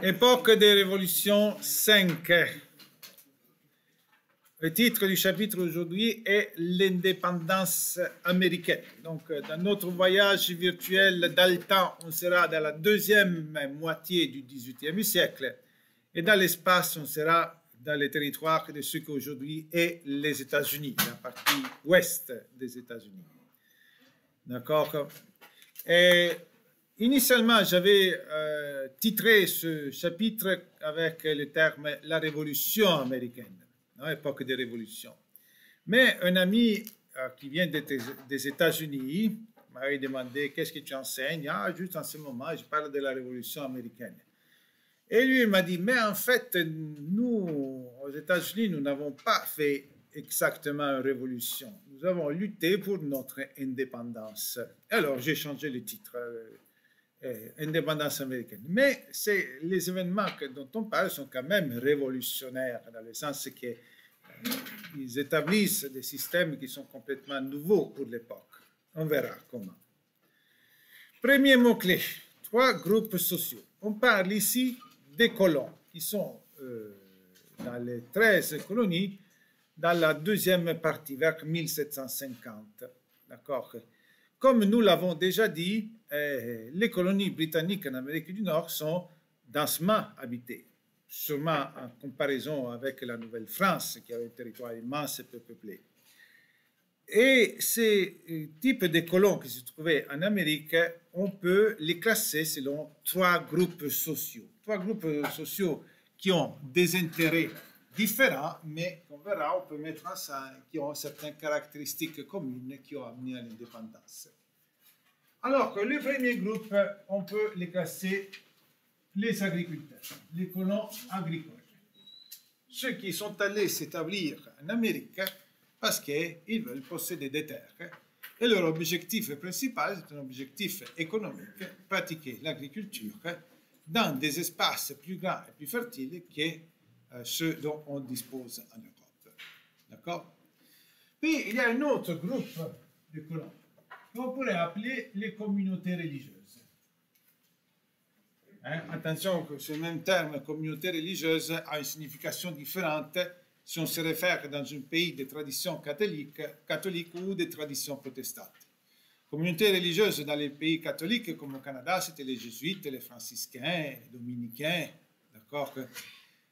Époque des révolutions 5. Le titre du chapitre aujourd'hui est l'indépendance américaine. Donc, dans notre voyage virtuel dans le temps, on sera dans la deuxième moitié du XVIIIe siècle. Et dans l'espace, on sera dans les territoires de ce qu'aujourd'hui est les États-Unis, la partie ouest des États-Unis. D'accord? Et initialement, j'avais titré ce chapitre avec le terme « La Révolution américaine », époque des révolutions. Mais un ami qui vient des États-Unis m'avait demandé « Qu'est-ce que tu enseignes ?» Ah, juste en ce moment, je parle de la Révolution américaine. Et lui, il m'a dit « Mais en fait, nous, aux États-Unis, nous n'avons pas fait exactement une révolution. Nous avons lutté pour notre indépendance. » Alors, j'ai changé le titre. Indépendance américaine. Mais les événements dont on parle sont quand même révolutionnaires, dans le sens qu'ils établissent des systèmes qui sont complètement nouveaux pour l'époque. On verra comment. Premier mot-clé, 3 groupes sociaux. On parle ici des colons, qui sont dans les 13 colonies, dans la deuxième partie, vers 1750. D'accord? Comme nous l'avons déjà dit, les colonies britanniques en Amérique du Nord sont densément habitées, sûrement en comparaison avec la Nouvelle-France, qui avait un territoire immense et peu peuplé. Et ces types de colons qui se trouvaient en Amérique, on peut les classer selon 3 groupes sociaux. 3 groupes sociaux qui ont des intérêts différents, mais on verra, on peut mettre ensemble, qui ont certaines caractéristiques communes qui ont amené à l'indépendance. Alors, le premier groupe, on peut les classer les agriculteurs, les colons agricoles. Ceux qui sont allés s'établir en Amérique parce qu'ils veulent posséder des terres. Et leur objectif principal, c'est un objectif économique, pratiquer l'agriculture dans des espaces plus grands et plus fertiles que ceux dont on dispose en Europe. D'accord? Puis, il y a un autre groupe de colons qu'on pourrait appeler les communautés religieuses. Attention que ce même terme, communauté religieuse, a une signification différente si on se réfère dans un pays de tradition catholique ou de tradition protestante. Communauté religieuse dans les pays catholiques, comme au Canada, c'était les jésuites, les franciscains, les dominicains. D'accord?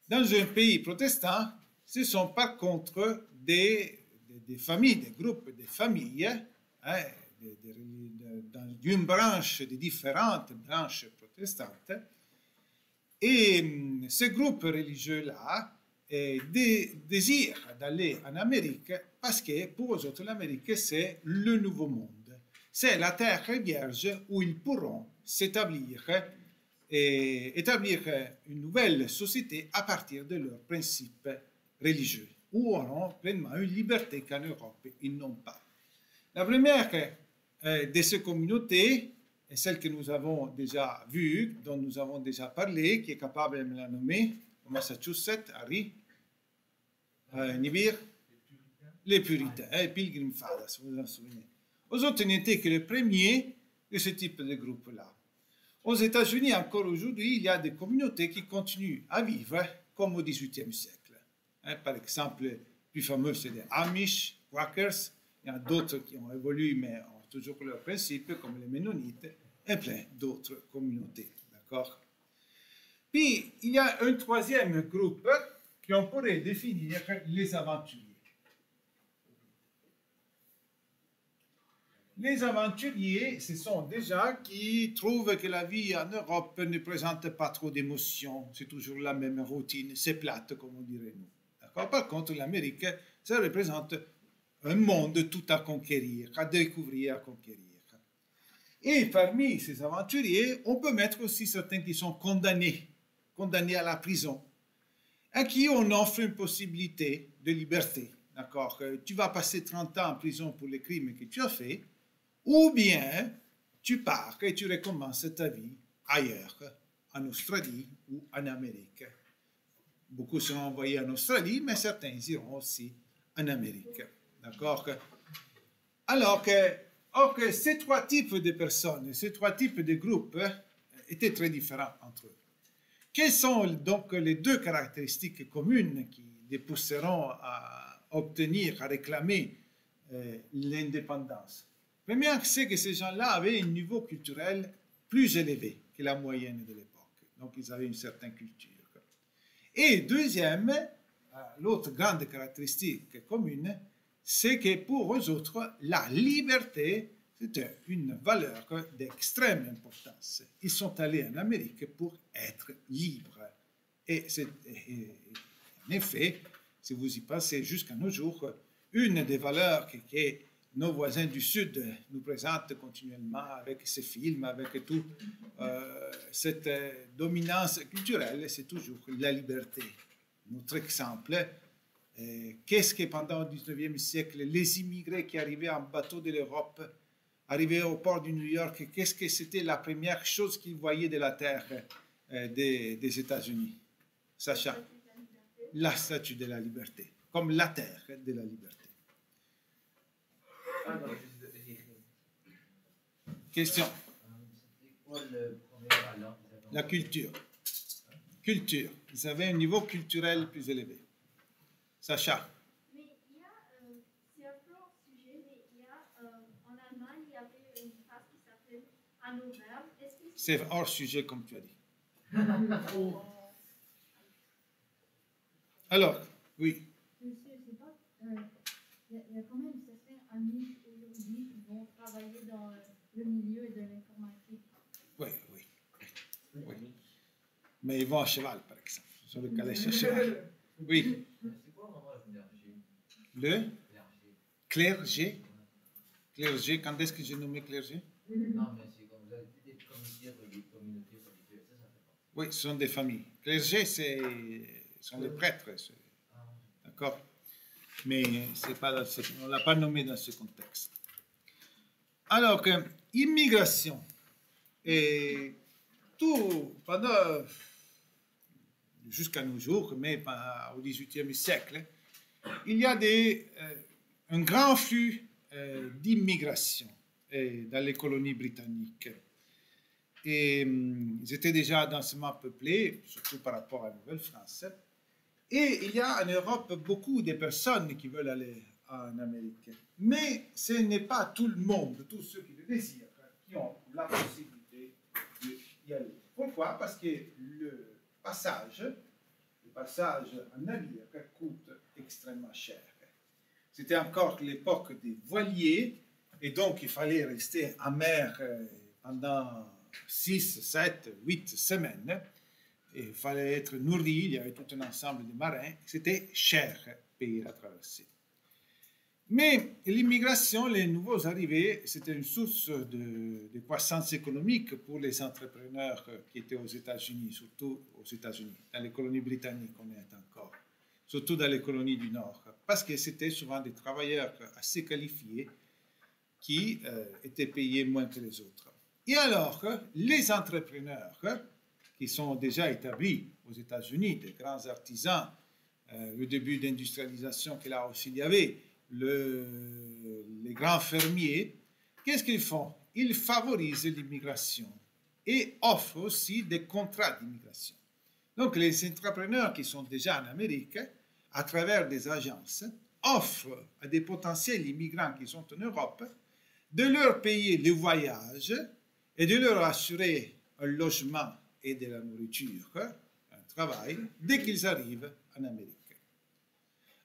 Dans un pays protestant, ce sont par contre des familles, des groupes de familles, d'une branche, de différentes branches protestantes. Et ces groupes religieux-là désirent d'aller en Amérique parce que pour eux autres, l'Amérique, c'est le nouveau monde. C'est la terre vierge où ils pourront s'établir et établir une nouvelle société à partir de leurs principes religieux, où auront pleinement une liberté qu'en Europe, ils n'ont pas. La première de ces communautés est celle que nous avons déjà vue, dont nous avons déjà parlé, qui est capable de me la nommer, au Massachusetts, Harry, Nibir, les Puritains, Pilgrim Fathers, vous vous en souvenez. Aux autres, n'étaient que les premiers de ce type de groupe-là. Aux États-Unis, encore aujourd'hui, il y a des communautés qui continuent à vivre comme au XVIIIe siècle. Par exemple, le plus fameux, c'est les Amish, Quakers. Il y en a d'autres qui ont évolué, mais ont toujours leurs principes, comme les Ménonites, et plein d'autres communautés. D'accord? Puis, il y a un troisième groupe qu'on pourrait définir les aventuriers. Les aventuriers, ce sont des gens qui trouvent que la vie en Europe ne présente pas trop d'émotions. C'est toujours la même routine, c'est plate, comme on dirait nous. D'accord? Par contre, l'Amérique, ça représente un monde tout à conquérir, à découvrir, à conquérir. Et parmi ces aventuriers, on peut mettre aussi certains qui sont condamnés à la prison, à qui on offre une possibilité de liberté. D'accord? Tu vas passer 30 ans en prison pour les crimes que tu as faits, ou bien tu pars et tu recommences ta vie ailleurs, en Australie ou en Amérique. Beaucoup seront envoyés en Australie, mais certains iront aussi en Amérique. D'accord? Alors que ces 3 types de personnes, ces 3 types de groupes étaient très différents entre eux. Quelles sont donc les deux caractéristiques communes qui les pousseront à obtenir, à réclamer l'indépendance? Première, c'est que ces gens-là avaient un niveau culturel plus élevé que la moyenne de l'époque. Donc, ils avaient une certaine culture. Et deuxième, l'autre grande caractéristique commune, c'est que pour eux autres, la liberté, c'était une valeur d'extrême importance. Ils sont allés en Amérique pour être libres. Et en effet, si vous y passez jusqu'à nos jours, une des valeurs que nos voisins du Sud nous présentent continuellement avec ces films, avec toute cette dominance culturelle, c'est toujours la liberté. Notre exemple, qu'est-ce que pendant le 19e siècle, les immigrés qui arrivaient en bateau de l'Europe, arrivaient au port de New York, qu'est-ce que c'était la première chose qu'ils voyaient de la terre des États-Unis? Sacha, la statue de la liberté, comme la terre de la liberté. Question. La culture. Culture. Vous avez un niveau culturel plus élevé. Sacha. Mais il y a, c'est un peu hors sujet, mais il y a, en Allemagne, il y avait une phrase qui s'appelle Hannover. C'est hors sujet, comme tu as dit. Alors, oui. Monsieur, c'est pas, il y a quand même certains amis aujourd'hui qui vont travailler dans le milieu de l'informatique. Oui, oui, oui. Mais ils vont à cheval, par exemple, sur le calèche à cheval. Oui. C'est quoi vraiment le clergé? Le clergé. Clergé, quand est-ce que j'ai nommé clergé? Non, mais c'est comme vous avez dit, des communautés religieuses, ça fait partie. Oui, ce sont des familles. Clergé, ce sont les prêtres. D'accord? Mais pas on ne l'a pas nommé dans ce contexte. Alors, immigration. Et tout, pendant, jusqu'à nos jours, mais au XVIIIe siècle, il y a un grand flux d'immigration dans les colonies britanniques. Et ils étaient déjà densément peuplés, surtout par rapport à la Nouvelle-France. Et il y a en Europe beaucoup de personnes qui veulent aller en Amérique. Mais ce n'est pas tout le monde, tous ceux qui le désirent, qui ont la possibilité d'y aller. Pourquoi? Parce que le passage en navire coûte extrêmement cher. C'était encore l'époque des voiliers, et donc il fallait rester en mer pendant 6, 7, 8 semaines. Et il fallait être nourri, il y avait tout un ensemble de marins. C'était cher payer la traversée. Mais l'immigration, les nouveaux arrivés, c'était une source de croissance économique pour les entrepreneurs qui étaient aux États-Unis, surtout aux États-Unis. Dans les colonies britanniques, on est encore, surtout dans les colonies du Nord, parce que c'était souvent des travailleurs assez qualifiés qui étaient payés moins que les autres. Et alors, les entrepreneurs qui sont déjà établis aux États-Unis, des grands artisans, le début d'industrialisation que là aussi il y avait, les grands fermiers, qu'est-ce qu'ils font? Ils favorisent l'immigration et offrent aussi des contrats d'immigration. Donc les entrepreneurs qui sont déjà en Amérique, à travers des agences, offrent à des potentiels immigrants qui sont en Europe de leur payer le voyage et de leur assurer un logement et de la nourriture, un travail, dès qu'ils arrivent en Amérique.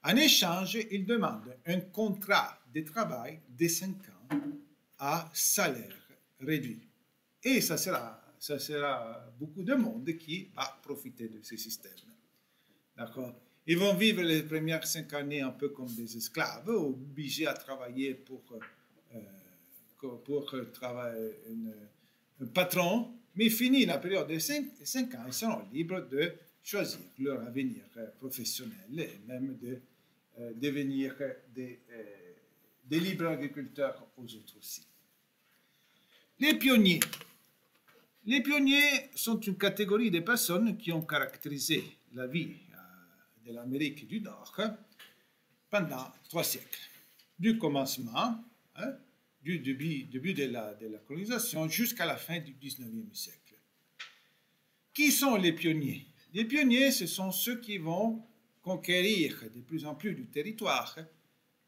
En échange, ils demandent un contrat de travail de 5 ans à salaire réduit. Et ça sera beaucoup de monde qui va profiter de ce système. D'accord? Ils vont vivre les premières 5 années un peu comme des esclaves, obligés à travailler pour travailler un patron, mais fini la période de 5 ans, ils seront libres de choisir leur avenir professionnel et même de devenir des libres agriculteurs aux autres aussi. Les pionniers. Les pionniers sont une catégorie de personnes qui ont caractérisé la vie de l'Amérique du Nord pendant 3 siècles. Du commencement, du début de la colonisation jusqu'à la fin du 19e siècle. Qui sont les pionniers? Les pionniers, ce sont ceux qui vont conquérir de plus en plus du territoire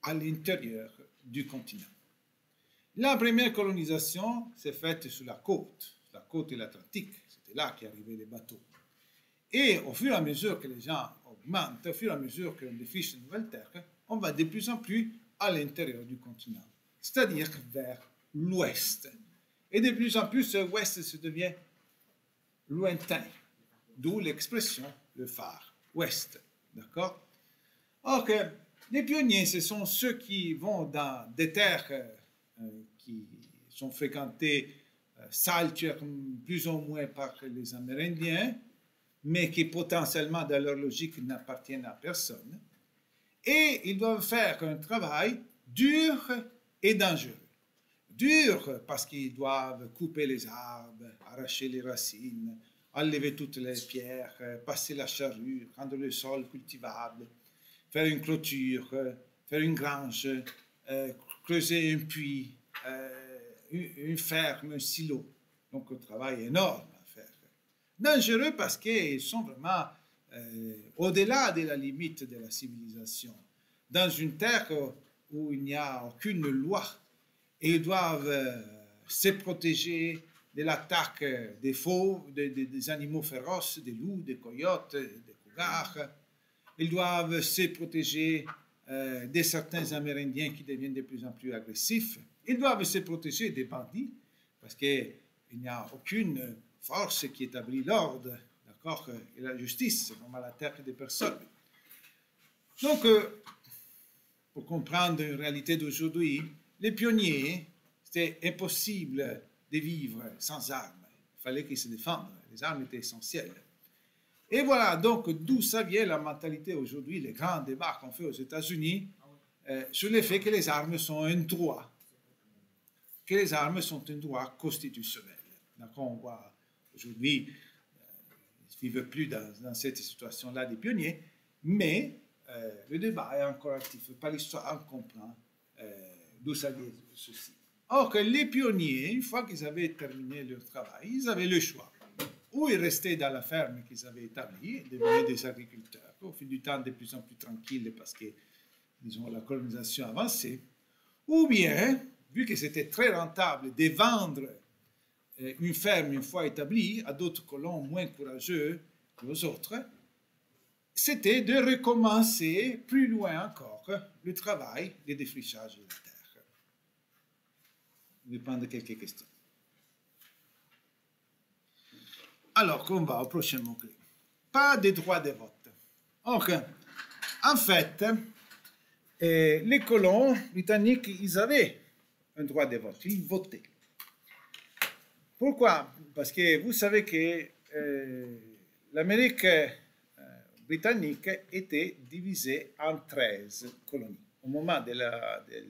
à l'intérieur du continent. La première colonisation s'est faite sur la côte de l'Atlantique. C'était là qu'arrivaient les bateaux. Et au fur et à mesure que les gens augmentent, au fur et à mesure qu'on défriche de nouvelles terres, on va de plus en plus à l'intérieur du continent, c'est-à-dire vers l'ouest. Et de plus en plus, l'ouest se devient lointain, d'où l'expression le phare ouest. D'accord? Donc, les pionniers, ce sont ceux qui vont dans des terres qui sont fréquentées saltuairement plus ou moins par les Amérindiens, mais qui potentiellement, dans leur logique, n'appartiennent à personne. Et ils doivent faire un travail dur et dangereux. Dur parce qu'ils doivent couper les arbres, arracher les racines, enlever toutes les pierres, passer la charrue, rendre le sol cultivable, faire une clôture, faire une grange, creuser un puits, une ferme, un silo. Donc un travail énorme à faire. Dangereux parce qu'ils sont vraiment au-delà de la limite de la civilisation. Dans une terre où il n'y a aucune loi, et ils doivent se protéger de l'attaque des fauves, des animaux féroces, des loups, des coyotes, des cougars. Ils doivent se protéger de certains Amérindiens qui deviennent de plus en plus agressifs. Ils doivent se protéger des bandits, parce qu'il n'y a aucune force qui établit l'ordre, d'accord, et la justice, c'est vraiment la terre des personnes. Donc, pour comprendre la réalité d'aujourd'hui, les pionniers, c'était impossible de vivre sans armes. Il fallait qu'ils se défendent. Les armes étaient essentielles. Et voilà, donc, d'où ça vient la mentalité aujourd'hui, les grands débats qu'on fait aux États-Unis sur le fait que les armes sont un droit, que les armes sont un droit constitutionnel. D'accord, on voit aujourd'hui, ils ne vivent plus dans cette situation-là des pionniers, mais le débat est encore actif. Par l'histoire, on comprend d'où ça vient ceci. Or, que les pionniers, une fois qu'ils avaient terminé leur travail, ils avaient le choix. Ou ils restaient dans la ferme qu'ils avaient établie et devenaient des agriculteurs, au fil du temps de plus en plus tranquilles parce que, disons, la colonisation avançait. Ou bien, vu que c'était très rentable de vendre une ferme une fois établie à d'autres colons moins courageux que les autres, c'était de recommencer plus loin encore le travail de défrichage de la terre. Je vais prendre quelques questions. Alors, on va au prochain mot-clé. Pas de droit de vote. Donc, en fait, les colons britanniques, ils avaient un droit de vote. Ils votaient. Pourquoi? Parce que vous savez que l'Amérique britannique était divisée en 13 colonies. Au moment de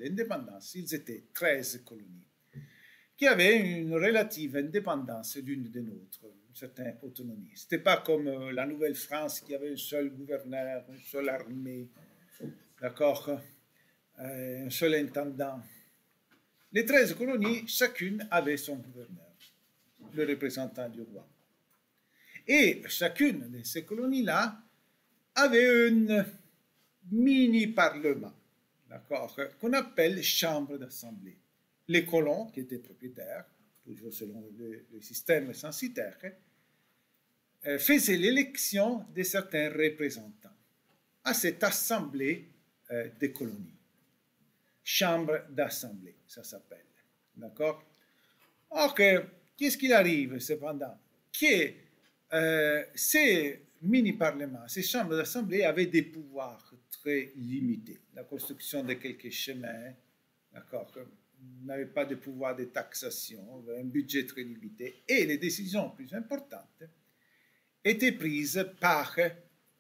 l'indépendance, ils étaient 13 colonies qui avaient une relative indépendance l'une des nôtres, une certaine autonomie. Ce n'était pas comme la Nouvelle-France qui avait un seul gouverneur, une seule armée, d'accord, un seul intendant. Les 13 colonies, chacune avait son gouverneur, le représentant du roi. Et chacune de ces colonies-là avait un mini-parlement, d'accord, qu'on appelle chambre d'assemblée. Les colons, qui étaient propriétaires, toujours selon le système censitaire, faisaient l'élection de certains représentants à cette assemblée des colonies. Chambre d'assemblée, ça s'appelle. D'accord? Or, qu'est-ce qu'il arrive cependant? Que ces mini-parlements, ces chambres d'assemblée avaient des pouvoirs très limités. La construction de quelques chemins, d'accord, n'avait pas de pouvoir de taxation, un budget très limité, et les décisions plus importantes étaient prises par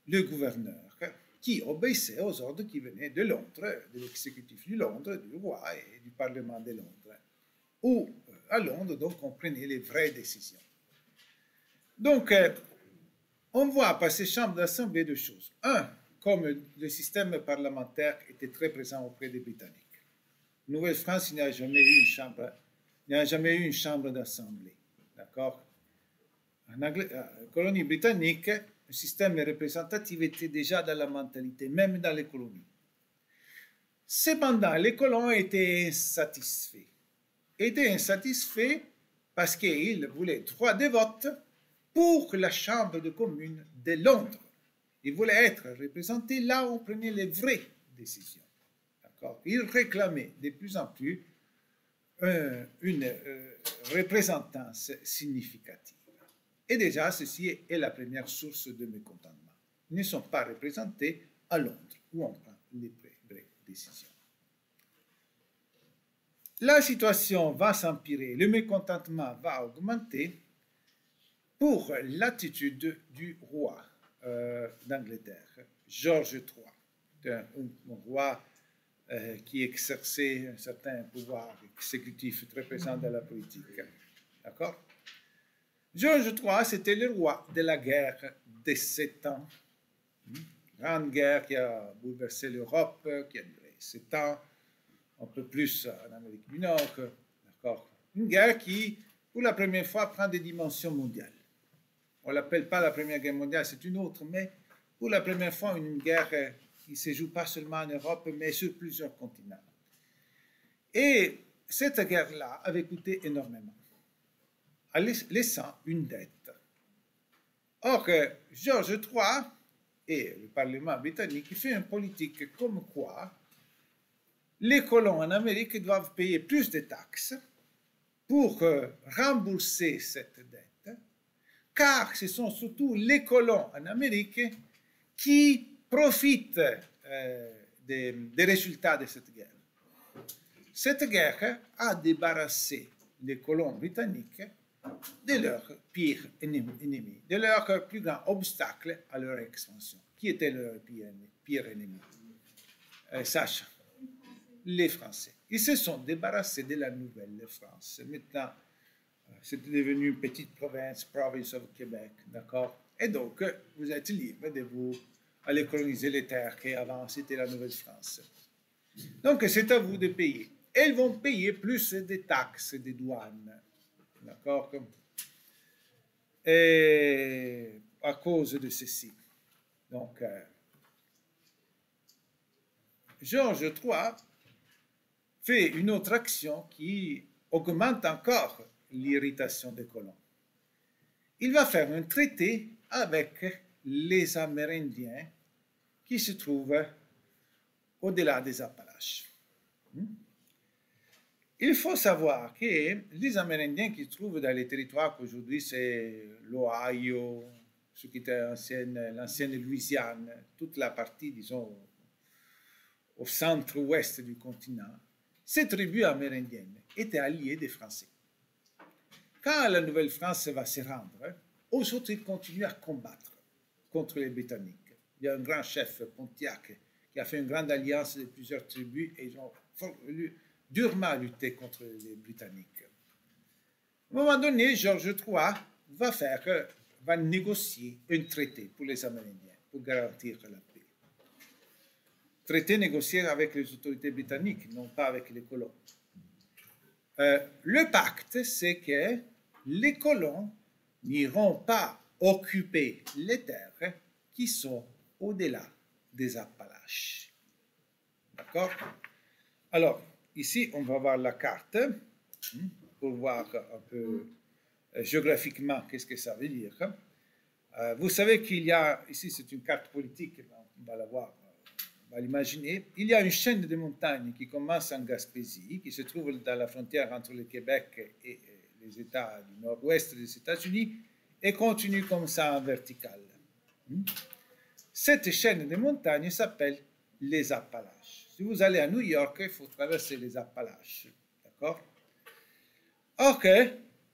le gouverneur, qui obéissait aux ordres qui venaient de Londres, de l'exécutif de Londres, du roi et du Parlement de Londres. Où, à Londres, donc, on prenait les vraies décisions. Donc, on voit par ces chambres d'assemblée deux choses. Un, comme le système parlementaire était très présent auprès des Britanniques. Nouvelle-France, il n'y a jamais eu une chambre d'assemblée, d'accord? colonie britannique, le système représentatif était déjà dans la mentalité, même dans les colonies. Cependant, les colons étaient insatisfaits. Parce qu'ils voulaient droit de vote pour la Chambre de communes de Londres. Ils voulaient être représentés là où on prenait les vraies décisions. D'accord? Ils réclamaient de plus en plus une représentance significative. Et déjà, ceci est la première source de mécontentement. Ils ne sont pas représentés à Londres, où on prend les vraies décisions. La situation va s'empirer, le mécontentement va augmenter pour l'attitude du roi d'Angleterre, George III, un roi qui exerçait un certain pouvoir exécutif très présent dans la politique. D'accord? George III, c'était le roi de la guerre des 7 ans. Grande guerre qui a bouleversé l'Europe, qui a duré 7 ans, un peu plus en Amérique du Nord. D'accord? Une guerre qui, pour la première fois, prend des dimensions mondiales. On ne l'appelle pas la Première Guerre mondiale, c'est une autre, mais pour la première fois, une guerre qui ne se joue pas seulement en Europe, mais sur plusieurs continents. Et cette guerre-là avait coûté énormément, en laissant une dette. Or, George III et le Parlement britannique fait une politique comme quoi les colons en Amérique doivent payer plus de taxes pour rembourser cette dette, car ce sont surtout les colons en Amérique qui profitent des résultats de cette guerre. Cette guerre a débarrassé les colons britanniques de leur pire ennemi, de leur plus grand obstacle à leur expansion. Qui était leur pire ennemi? Sacha, les Français. Ils se sont débarrassés de la Nouvelle-France. Maintenant, c'est devenu une petite province, province of Québec, d'accord? Et donc, vous êtes libre de vous aller coloniser les terres qui avant c'était la Nouvelle-France. Donc, c'est à vous de payer. Elles vont payer plus des taxes, des douanes, d'accord? Et à cause de ceci. Donc, George III fait une autre action qui augmente encore l'irritation des colons. Il va faire un traité avec les Amérindiens qui se trouvent au-delà des Appalaches. Il faut savoir que les Amérindiens qui se trouvent dans les territoires qu'aujourd'hui c'est l'Ohio, ce qui était l'ancienne Louisiane, toute la partie, disons, au centre-ouest du continent, ces tribus amérindiennes étaient alliées des Français. Quand la Nouvelle-France va se rendre, eux autres ils continuent à combattre contre les Britanniques. Il y a un grand chef, Pontiac, qui a fait une grande alliance de plusieurs tribus et ils ont durement lutté contre les Britanniques. À un moment donné, George III va négocier un traité pour les Amérindiens, pour garantir la paix. Traité négocié avec les autorités britanniques, non pas avec les colons. Le pacte, c'est que les colons n'iront pas occuper les terres qui sont au-delà des Appalaches. D'accord? Alors, ici, on va voir la carte pour voir un peu géographiquement qu'est-ce que ça veut dire. Vous savez qu'il y a, ici c'est une carte politique, on va la voir, on va l'imaginer. Il y a une chaîne de montagnes qui commence en Gaspésie, qui se trouve dans la frontière entre le Québec et les États du nord-ouest des États-Unis, et continue comme ça en vertical. Cette chaîne de montagnes s'appelle les Appalaches. Si vous allez à New York, il faut traverser les Appalaches. D'accord? Ok,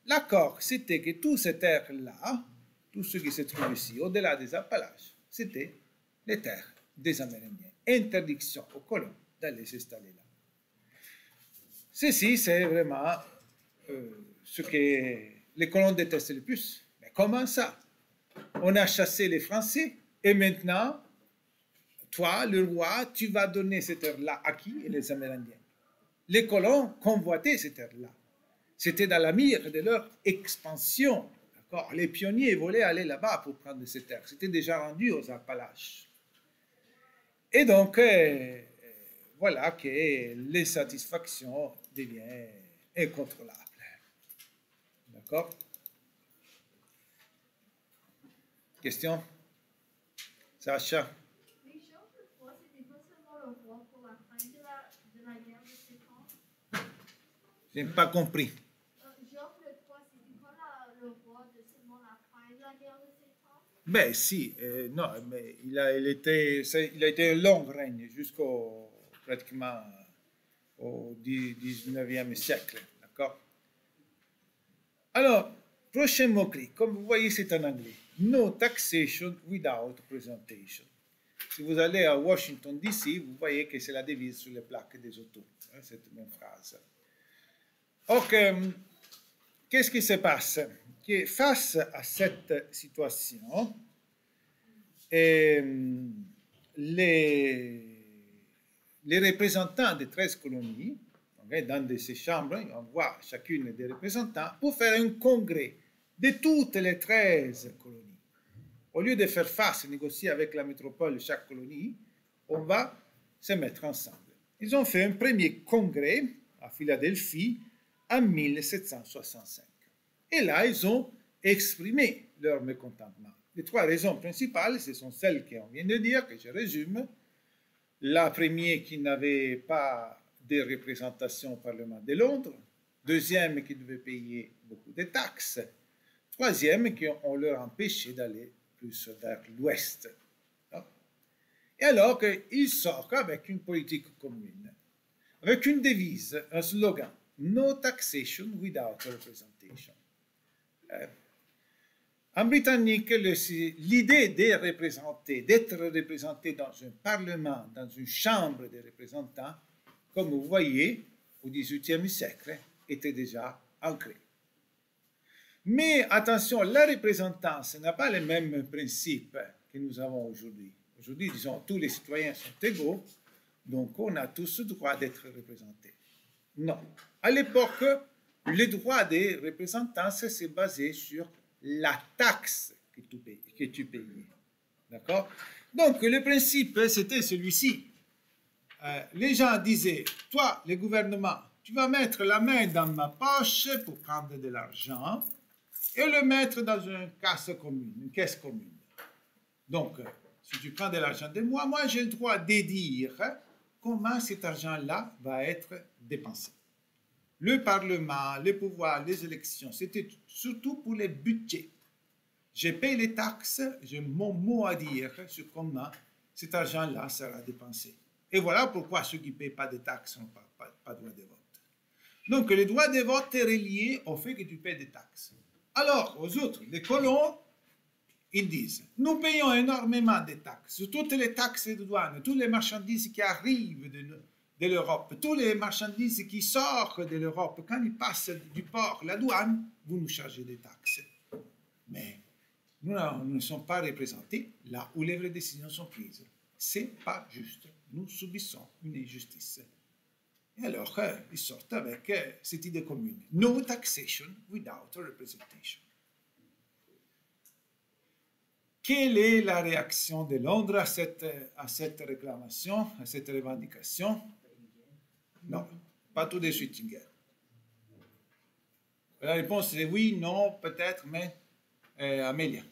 l'accord, c'était que toutes ces terres-là, tout ce qui se trouve ici, au-delà des Appalaches, c'était les terres des Amérindiens. Interdiction aux colons d'aller s'installer là. Ceci, c'est vraiment ce que les colons détestent le plus. Mais comment ça? On a chassé les Français et maintenant, toi, le roi, tu vas donner cette terre-là à qui? Les Amérindiens. Les colons convoitaient cette terre-là. C'était dans la mire de leur expansion. D'accord? Les pionniers voulaient aller là-bas pour prendre ces terres. C'était déjà rendu aux Appalaches. Et donc, voilà que l'insatisfaction devient incontrôlable. D'accord? Question? Sacha? Oui, Georges III, c'était pas seulement le roi pour la fin de la guerre de 7 ans. Je n'ai pas compris. Georges III, c'était pas le roi de seulement la fin de la guerre de 7 ans? Ben si, non, mais il a été un long règne jusqu'au pratiquement au 19e siècle, d'accord? Alors, prochain mot-clé, comme vous voyez, c'est en anglais. No taxation without presentation. Si vous allez à Washington, D.C., vous voyez que c'est la devise sur les plaques des autos, hein, cette même phrase. Ok, qu'est-ce qui se passe? Que face à cette situation, les représentants des 13 colonies, dans ces chambres, on voit chacune des représentants pour faire un congrès de toutes les 13 colonies. Au lieu de faire face, négocier avec la métropole chaque colonie, on va se mettre ensemble. Ils ont fait un premier congrès à Philadelphie en 1765. Et là, ils ont exprimé leur mécontentement. Les 3 raisons principales, ce sont celles qu'on vient de dire, que je résume. La première, qui n'avait pas de représentation au Parlement de Londres. Deuxième, qui devait payer beaucoup de taxes. Troisième, qu'on leur empêchait d'aller plus vers l'ouest. Et alors qu'ils sortent avec une politique commune, avec une devise, un slogan, No taxation without representation. En britannique, l'idée d'être représenté dans un parlement, dans une chambre des représentants, comme vous voyez, au XVIIIe siècle, était déjà ancrée. Mais attention, la représentance n'a pas les mêmes principes que nous avons aujourd'hui. Aujourd'hui, disons, tous les citoyens sont égaux, donc on a tous le droit d'être représentés. Non. À l'époque, le droit des représentants s'est basé sur la taxe que tu payais. D'accord? Donc, le principe, c'était celui-ci. Les gens disaient, toi, le gouvernement, tu vas mettre la main dans ma poche pour prendre de l'argent et le mettre dans une caisse commune. Donc, si tu prends de l'argent de moi, moi j'ai le droit de dire comment cet argent-là va être dépensé. Le Parlement, les pouvoirs, les élections, c'était surtout pour les budgets. Je paye les taxes, j'ai mon mot à dire sur comment cet argent-là sera dépensé. Et voilà pourquoi ceux qui ne payent pas de taxes n'ont pas droit de vote. Donc, le droit de vote est relié au fait que tu payes des taxes. Alors, aux autres, les colons, ils disent, nous payons énormément de taxes, toutes les taxes de douane, toutes les marchandises qui arrivent de l'Europe, toutes les marchandises qui sortent de l'Europe, quand ils passent du port, la douane, vous nous chargez des taxes. Mais nous ne sommes pas représentés là où les vraies décisions sont prises. Ce n'est pas juste. Nous subissons une injustice. Et alors, ils sortent avec cette idée commune. No taxation without representation. Quelle est la réaction de Londres à cette réclamation, à cette revendication? Non, pas tout de suite, Inger. La réponse est oui, non, peut-être, mais Amélia.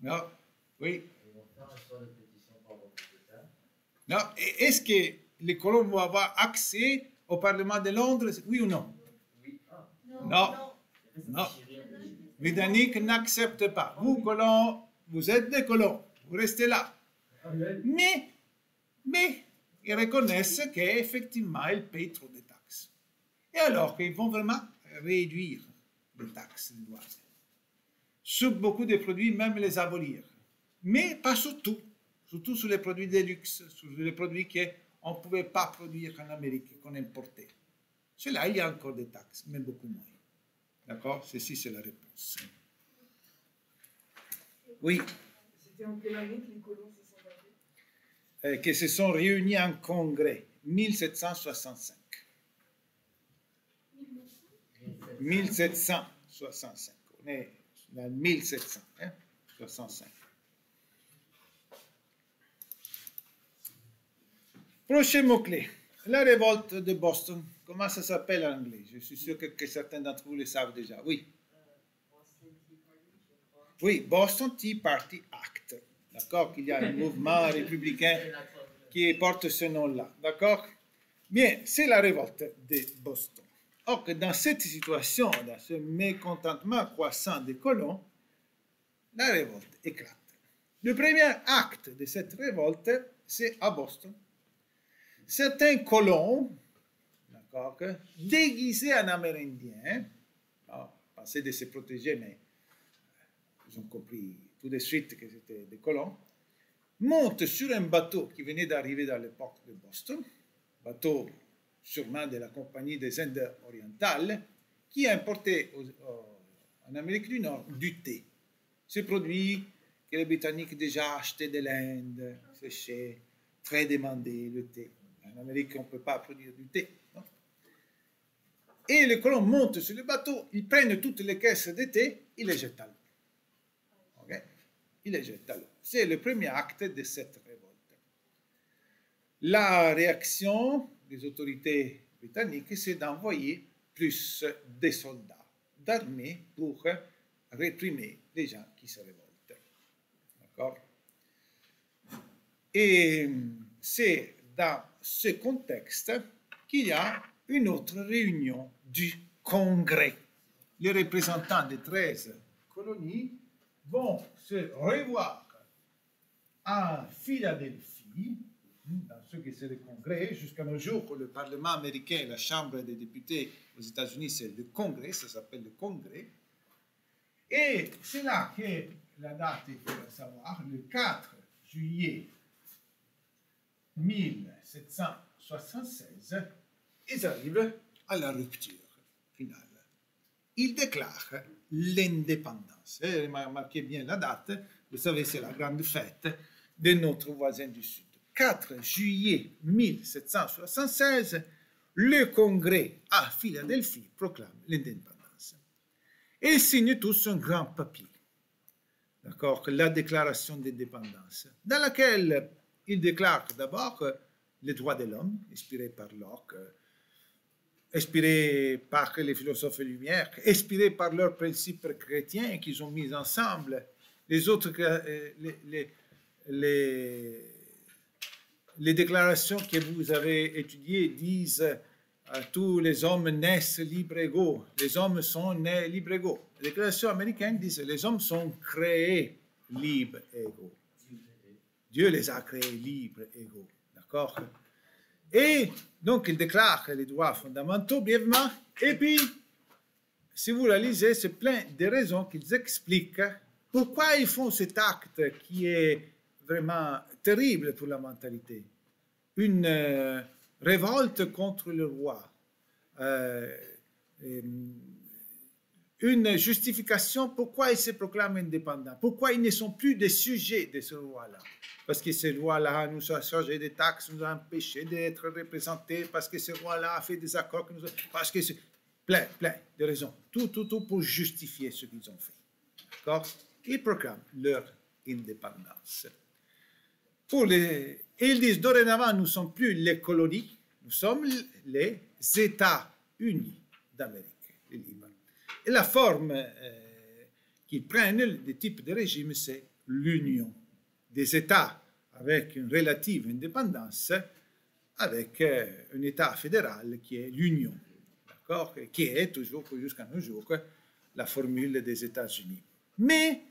Non, oui. Non, est-ce que les colons vont avoir accès au Parlement de Londres, oui ou non? Oui. Non. Non. Britanniques n'acceptent pas. Vous, colons, vous êtes des colons. Vous restez là. Mais ils reconnaissent qu'effectivement, ils payent trop de taxes. Et alors qu'ils vont vraiment réduire les taxes de douane. Sur beaucoup de produits, même les abolir. Mais pas sur tout. Surtout sur les produits de luxe, sur les produits qu'on ne pouvait pas produire en Amérique, qu'on importait. Cela, il y a encore des taxes, mais beaucoup moins. D'accord? Ceci, c'est la réponse. Oui. C'était en quelle année que les colons se sont battus? Qui se sont réunis en congrès, 1765. 1765. On est dans 1765. Prochain mot-clé, la révolte de Boston. Comment ça s'appelle en anglais? Je suis sûr que certains d'entre vous le savent déjà. Oui. Oui, Boston Tea Party Act. D'accord, qu'il y a un mouvement républicain qui porte ce nom-là. D'accord? Bien, c'est la révolte de Boston. Or, dans cette situation, dans ce mécontentement croissant des colons, la révolte éclate. Le premier acte de cette révolte, c'est à Boston. Certains colons, d'accord, déguisés en Amérindiens, pensaient de se protéger, mais ils ont compris tout de suite que c'était des colons, montent sur un bateau qui venait d'arriver dans l'époque de Boston, bateau sûrement de la Compagnie des Indes orientales, qui a importé en Amérique du Nord du thé. Ce produit que les Britanniques déjà achetaient de l'Inde, séché, très demandé, le thé. En Amérique, on ne peut pas produire du thé. Non? Et les colons montent sur le bateau, ils prennent toutes les caisses de thé, ils les jettent à l'eau. Okay? Ils les jettent à l'eau. C'est le premier acte de cette révolte. La réaction des autorités britanniques, c'est d'envoyer plus de soldats, d'armées pour réprimer les gens qui se révoltent. D'accord? Et c'est dans ce contexte qu'il y a une autre réunion du Congrès. Les représentants des 13 colonies vont se revoir à Philadelphie, dans ce que c'est le Congrès, jusqu'à nos jours, le Parlement américain et la Chambre des députés aux États-Unis, c'est le Congrès, ça s'appelle le Congrès. Et c'est là que la date, il faut savoir, le 4 juillet 1776, ils arrivent à la rupture finale. Ils déclarent l'indépendance. Remarquez bien la date, vous savez, c'est la grande fête de notre voisin du Sud. 4 juillet 1776, le Congrès à Philadelphie proclame l'indépendance. Et ils signent tous un grand papier, d'accord, la déclaration d'indépendance, dans laquelle ils déclarent d'abord les droits de l'homme, inspirés par Locke, inspirés par les philosophes Lumière, inspirés par leurs principes chrétiens qu'ils ont mis ensemble. Les autres, les déclarations que vous avez étudiées disent tous les hommes naissent libres et égaux. Les hommes sont nés libres et égaux. Les déclarations américaines disent les hommes sont créés libres et égaux. Dieu les a créés libres et égaux. D'accord? Et donc, ils déclarent les droits fondamentaux, brièvement. Et puis, si vous la lisez, c'est plein de raisons qu'ils expliquent pourquoi ils font cet acte qui est vraiment terrible pour la mentalité. Une révolte contre le roi. Une justification pourquoi ils se proclament indépendants. Pourquoi ils ne sont plus des sujets de ce roi-là. Parce que ce roi-là nous a chargé des taxes, nous a empêchés d'être représentés, parce que ce roi-là a fait des accords, parce que c'est plein de raisons. Tout pour justifier ce qu'ils ont fait. D'accord? Ils proclament leur indépendance. Et ils disent, dorénavant, nous ne sommes plus les colonies, nous sommes les États-Unis d'Amérique, les libres. Et la forme qu'ils prennent, le type de régime, c'est l'union des États avec une relative indépendance, avec un État fédéral qui est l'Union, d'accord, qui est toujours, jusqu'à nos jours, la formule des États-Unis. Mais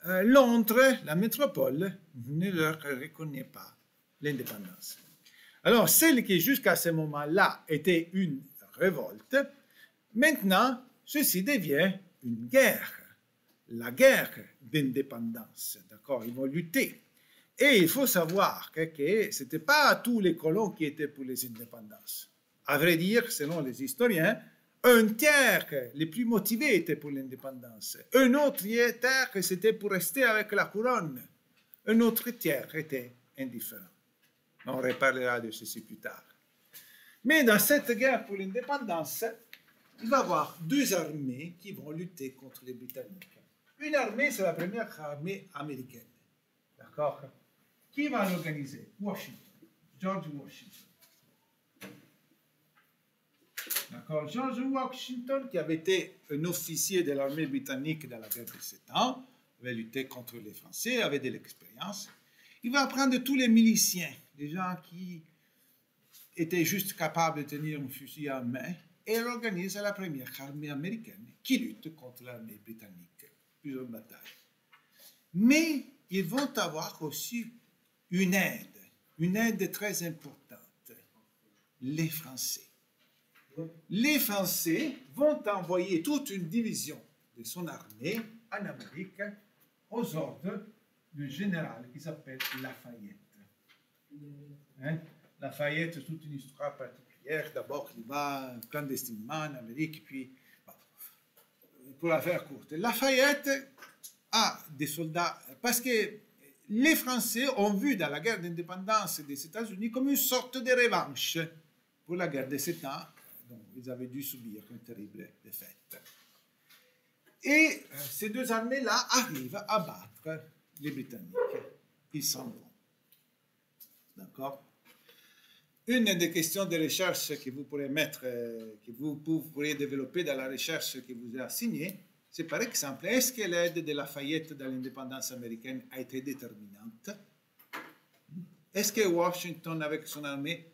Londres, la métropole, ne leur reconnaît pas l'indépendance. Alors, celle qui jusqu'à ce moment-là était une révolte, maintenant, ceci devient une guerre, la guerre d'indépendance, d'accord? Ils vont lutter. Et il faut savoir que ce n'était pas tous les colons qui étaient pour les indépendances. À vrai dire, selon les historiens, un tiers, les plus motivés, étaient pour l'indépendance. Un autre tiers, c'était pour rester avec la couronne. Un autre tiers était indifférent. On reparlera de ceci plus tard. Mais dans cette guerre pour l'indépendance, il va y avoir deux armées qui vont lutter contre les Britanniques. Une armée, c'est la première armée américaine. D'accord? Qui va l'organiser? Washington. George Washington. D'accord? George Washington, qui avait été un officier de l'armée britannique dans la guerre de 7 ans, avait lutté contre les Français, avait de l'expérience. Il va prendre tous les miliciens, des gens qui étaient juste capables de tenir un fusil à main, et il organise la première armée américaine qui lutte contre l'armée britannique. Plusieurs batailles. Mais ils vont avoir aussi une aide très importante, les Français. Les Français vont envoyer toute une division de son armée en Amérique aux ordres du général qui s'appelle Lafayette. Hein? Lafayette, c'est toute une histoire particulière. D'abord, il va clandestinement en Amérique, puis, bon, pour la faire courte, Lafayette a des soldats, parce que les Français ont vu dans la guerre d'indépendance des États-Unis comme une sorte de revanche pour la guerre de 7 ans, dont ils avaient dû subir une terrible défaite. Et ces deux armées-là arrivent à battre les Britanniques. Ils s'en vont. D'accord? Une des questions de recherche que vous pourrez mettre, que vous pourrez développer dans la recherche que vous avez assignée, c'est par exemple, est-ce que l'aide de Lafayette dans l'indépendance américaine a été déterminante? Est-ce que Washington, avec son armée,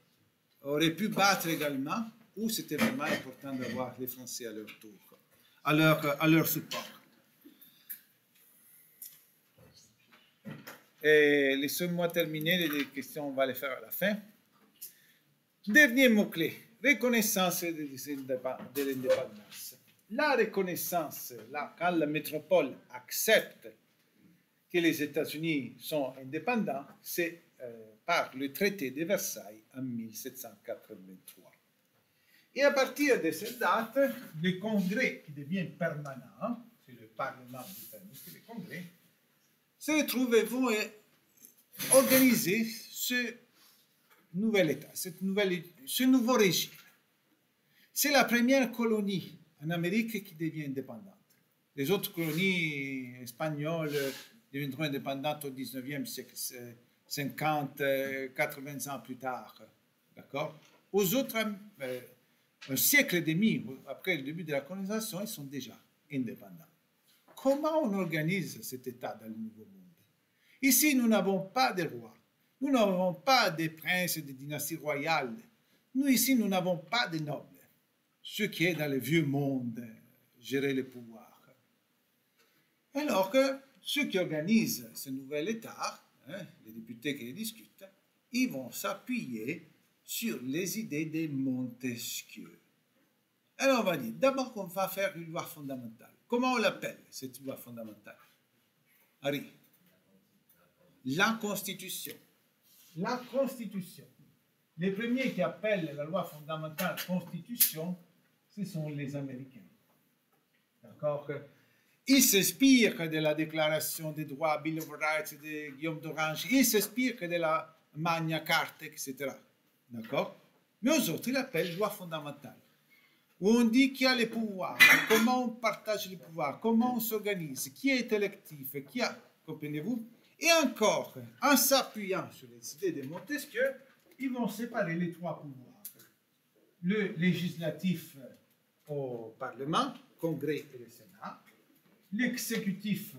aurait pu battre également, ou c'était vraiment important d'avoir les Français à leur tour, à leur support? Et laissez-moi terminer, les questions, on va les faire à la fin. Dernier mot-clé, reconnaissance de l'indépendance. La reconnaissance, là, quand la métropole accepte que les États-Unis sont indépendants, c'est par le traité de Versailles en 1783. Et à partir de cette date, le Congrès, qui devient permanent, c'est le Parlement britannique, le Congrès, se retrouvent et vont organiser ce nouvel État, ce nouveau régime. C'est la première colonie en Amérique qui devient indépendante. Les autres colonies espagnoles deviendront indépendantes au 19e siècle, 50, 80 ans plus tard. D'accord? Aux autres, un siècle et demi après le début de la colonisation, ils sont déjà indépendants. Comment on organise cet État dans le Nouveau Monde? Ici, nous n'avons pas de rois. Nous n'avons pas de princes et de dynasties royales. Nous, ici, nous n'avons pas de nobles. Ce qui est dans le vieux monde, gérer le pouvoir. Alors que ceux qui organisent ce nouvel État, les députés qui les discutent, ils vont s'appuyer sur les idées de Montesquieu. Alors on va dire, d'abord qu'on va faire une loi fondamentale. Comment on l'appelle, cette loi fondamentale? Harry. La Constitution. La Constitution. Les premiers qui appellent la loi fondamentale Constitution, ce sont les Américains. D'accord? Ils s'inspirent de la Déclaration des droits, Bill of Rights de Guillaume d'Orange, ils s'inspirent de la Magna Carta, etc. D'accord? Mais aux autres, ils l'appellent loi fondamentale. Où on dit qui a les pouvoirs, comment on partage les pouvoirs, comment on s'organise, qui est électif, qui a, comprenez-vous? Et encore, en s'appuyant sur les idées de Montesquieu, ils vont séparer les trois pouvoirs. Le législatif au Parlement, Congrès et le Sénat, l'exécutif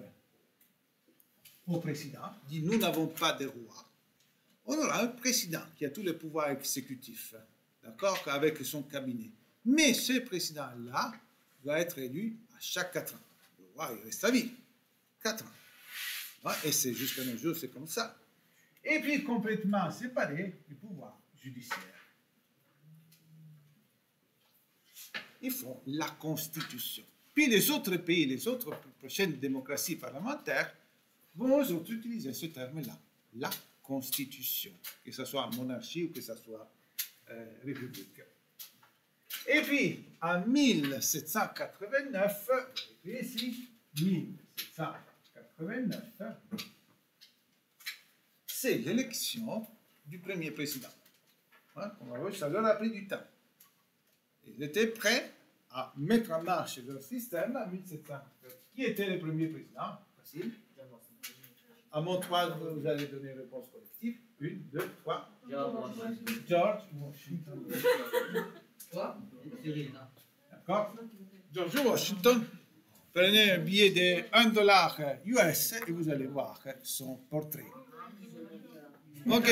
au président, dit nous n'avons pas de roi. On aura un président qui a tous les pouvoirs exécutifs, d'accord, avec son cabinet. Mais ce président-là doit être élu à chaque 4 ans. Le roi, il reste à vie. 4 ans. Et c'est jusqu'à nos jours, c'est comme ça. Et puis complètement séparé du pouvoir judiciaire. Ils font la Constitution. Puis les autres pays, les autres prochaines démocraties parlementaires vont aux autres utiliser ce terme-là, la Constitution, que ce soit monarchie ou que ce soit république. Et puis, en 1789, ici, 1789, c'est l'élection du premier président. Ça leur a pris du temps. Ils étaient prêts à mettre en marche leur système en 1700. Qui était le premier président? Facile. À mon tour, vous allez donner une réponse collective. 1, 2, 3. George Washington. Quoi? Cyril, non. D'accord? George Washington. Prenez un billet de $1 US et vous allez voir son portrait. Ok.